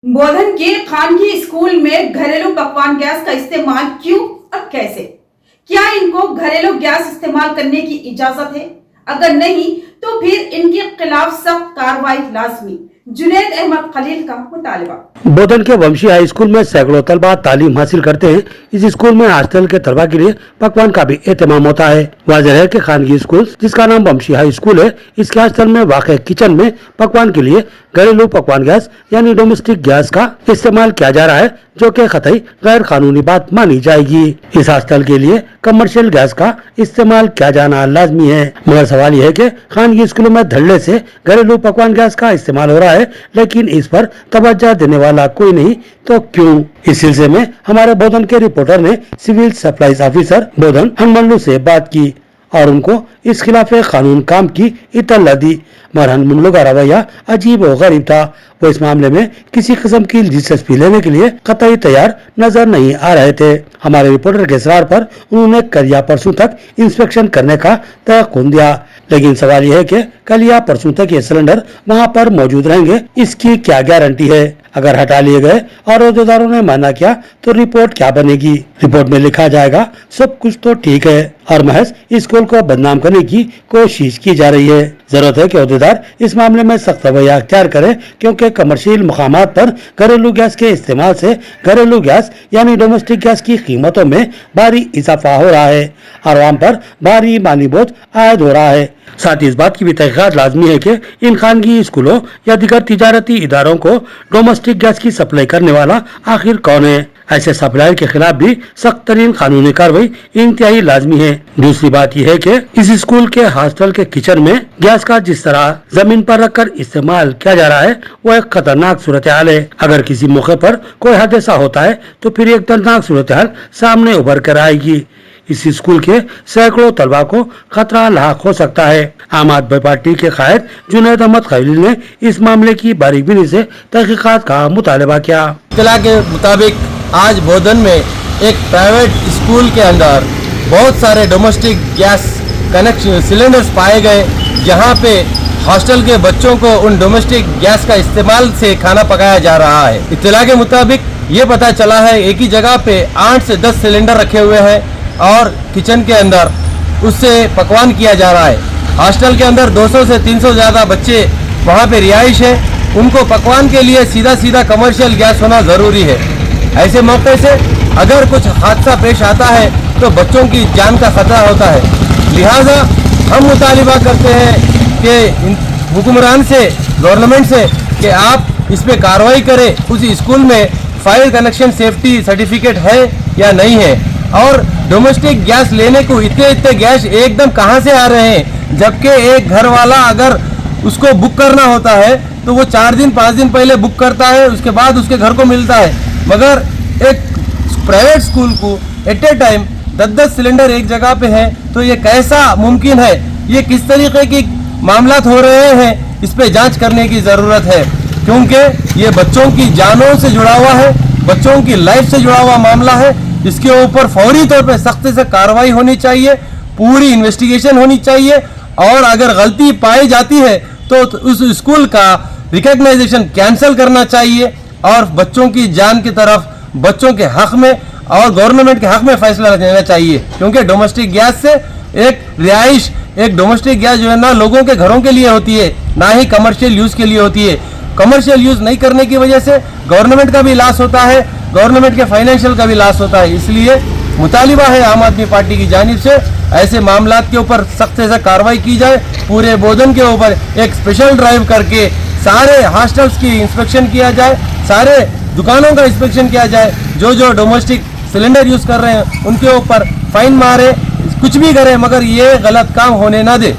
बोधन के खानगी स्कूल में घरेलू पकवान गैस का इस्तेमाल क्यों और कैसे? क्या इनको घरेलू गैस इस्तेमाल करने की इजाजत है? अगर नहीं तो फिर इनके खिलाफ सख्त कार्रवाई लाजमी। जुनैद अहमद खलील का मुतालबा। बोधन के वंशी हाई स्कूल में सैकड़ों तलबा तालीम हासिल करते हैं। इस स्कूल में हॉस्टल के तलबा के लिए पकवान का भी एहतमाम होता है। वाज़ेह है कि खानगी स्कूल जिसका नाम वंशी हाई स्कूल है, इसके हॉस्टल में वाक़ किचन में पकवान के लिए घरेलू पकवान गैस यानी डोमेस्टिक गैस का इस्तेमाल किया जा रहा है, जो कि कतई गैर कानूनी बात मानी जाएगी। इस हॉस्टल के लिए कमर्शियल गैस का इस्तेमाल किया जाना लाजमी है, मगर सवाल यह है कि खानगी स्कूलों में धड़ल्ले से घरेलू पकवान गैस का इस्तेमाल हो रहा है, लेकिन इस पर तवज्जो देने वाला कोई नहीं, तो क्यों? इस सिलसिले में हमारे बोधन के रिपोर्टर ने सिविल सप्लाईज ऑफिसर बोधन हनुमल्लू से बात की और उनको इस खिलाफ कानून काम की इत्तला दी, मगर हनुमल्लू का रवैया अजीब और गरीब था। वो इस मामले में किसी किस्म की दिलचस्पी लेने के लिए कतई तैयार नजर नहीं आ रहे थे। हमारे रिपोर्टर के इसरार पर उन्होंने कल या परसों तक इंस्पेक्शन करने का तयक़ुन दिया, लेकिन सवाल यह है कि कल या परसों तक ये सिलेंडर वहां पर मौजूद रहेंगे, इसकी क्या गारंटी है? अगर हटा लिए गए और अहदेदारों ने माना किया तो रिपोर्ट क्या बनेगी? रिपोर्ट में लिखा जाएगा सब कुछ तो ठीक है और महज स्कूल को बदनाम करने की कोशिश की जा रही है। जरूरत है कि अहदेदार इस मामले में सख्त रवैया अख्तियार करें, क्योंकि कमर्शियल मुकामात पर घरेलू गैस के इस्तेमाल से घरेलू गैस यानी डोमेस्टिक गैस की कीमतों में भारी इजाफा हो रहा है और आवाम पर भारी माली बोझ आयद हो रहा है। साथ ही इस बात की भी तहकीकात लाजमी है कि इन खानगी स्कूलों या दीगर तिजारती इदारों को डोमेस्टिक गैस की सप्लाई करने वाला आखिर कौन है? ऐसे सप्लायर के खिलाफ भी सख्त तरीन कानूनी कार्रवाई इंतहाई लाजमी है। दूसरी बात यह है कि इस स्कूल के हॉस्टल के किचन में गैस का जिस तरह जमीन पर रखकर इस्तेमाल किया जा रहा है, वो एक खतरनाक सूरत हाल है। अगर किसी मौके पर कोई हादसा होता है तो फिर एक दर्दनाक सूरत हाल सामने उभर कर आएगी। इस स्कूल के सैकड़ों तलबा को खतरा लाक हो सकता है। आम आदमी पार्टी के कायद जुनैद अहमद खलील ने इस मामले की बारीकबीनी से तहकीकात का मुतालबा किया। इत्तला के मुताबिक आज बोधन में एक प्राइवेट स्कूल के अंदर बहुत सारे डोमेस्टिक गैस कनेक्शन सिलेंडर्स पाए गए, जहां पे हॉस्टल के बच्चों को उन डोमेस्टिक गैस का इस्तेमाल से खाना पकाया जा रहा है। इत्तला के मुताबिक ये पता चला है एक ही जगह पे 8 से 10 सिलेंडर रखे हुए हैं और किचन के अंदर उससे पकवान किया जा रहा है। हॉस्टल के अंदर 200 से 300 ज़्यादा बच्चे वहाँ पे रिहाइश है, उनको पकवान के लिए सीधा कमर्शियल गैस होना ज़रूरी है। ऐसे मौके से अगर कुछ हादसा पेश आता है तो बच्चों की जान का खतरा होता है। लिहाजा हम मुतालिबा करते हैं कि हुक्मरान से, गवर्नमेंट से, कि आप इस पर कार्रवाई करें। उस स्कूल में फायर कनेक्शन सेफ्टी सर्टिफिकेट है या नहीं है, और डोमेस्टिक गैस लेने को इतने गैस एकदम कहां से आ रहे हैं, जबकि एक घर वाला अगर उसको बुक करना होता है तो वो 4 दिन 5 दिन पहले बुक करता है, उसके बाद उसके घर को मिलता है। मगर एक प्राइवेट स्कूल को एट ए टाइम 10-10 सिलेंडर एक जगह पे है, तो ये कैसा मुमकिन है? ये किस तरीके की मामलात हो रहे हैं, इस पे जांच करने की ज़रूरत है, क्योंकि ये बच्चों की जानों से जुड़ा हुआ है, बच्चों की लाइफ से जुड़ा हुआ मामला है। इसके ऊपर फौरी तौर पे सख्ती से कार्रवाई होनी चाहिए, पूरी इन्वेस्टिगेशन होनी चाहिए, और अगर गलती पाई जाती है तो उस स्कूल का रिकॉग्नाइजेशन कैंसिल करना चाहिए और बच्चों की जान की तरफ, बच्चों के हक में और गवर्नमेंट के हक में फैसला लेना चाहिए। क्योंकि डोमेस्टिक गैस से एक रिहाइश, एक डोमेस्टिक गैस जो है ना लोगों के घरों के लिए होती है, ना ही कमर्शियल यूज़ के लिए होती है। कमर्शियल यूज़ नहीं करने की वजह से गवर्नमेंट का भी लॉस होता है, गवर्नमेंट के फाइनेंशियल का भी लॉस होता है। इसलिए मुतालिबा है आम आदमी पार्टी की जानिब से ऐसे मामलात के ऊपर सख्त से कार्रवाई की जाए। पूरे बोधन के ऊपर एक स्पेशल ड्राइव करके सारे हॉस्टल्स की इंस्पेक्शन किया जाए, सारे दुकानों का इंस्पेक्शन किया जाए, जो डोमेस्टिक सिलेंडर यूज़ कर रहे हैं उनके ऊपर फाइन मारे, कुछ भी करें, मगर ये गलत काम होने ना दे।